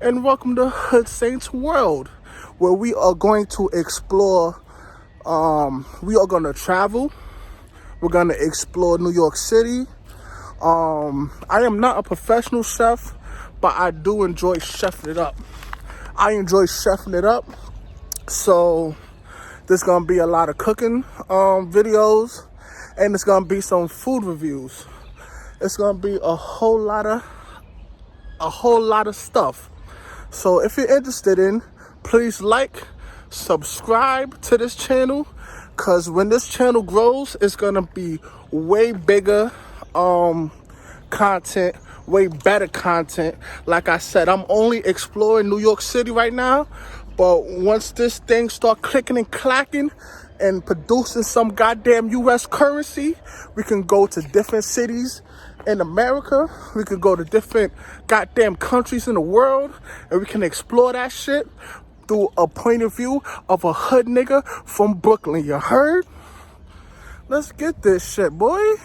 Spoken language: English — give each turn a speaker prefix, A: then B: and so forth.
A: and welcome to Hood Saints World, where we are going to explore. We are going to travel. We're going to explore New York City. I am not a professional chef, but I do enjoy chefing it up. So there's going to be a lot of cooking videos, and it's going to be some food reviews. It's going to be a whole lot of stuff. So if you're interested in, please like, subscribe to this channel, because when this channel grows, it's gonna be way bigger content, way better content. Like I said, I'm only exploring New York City right now, but once this thing start clicking and clacking and producing some goddamn US currency, we can go to different cities in America. We could go to different goddamn countries in the world, and we can explore that shit through a point of view of a hood nigga from Brooklyn. You heard? Let's get this shit, boy.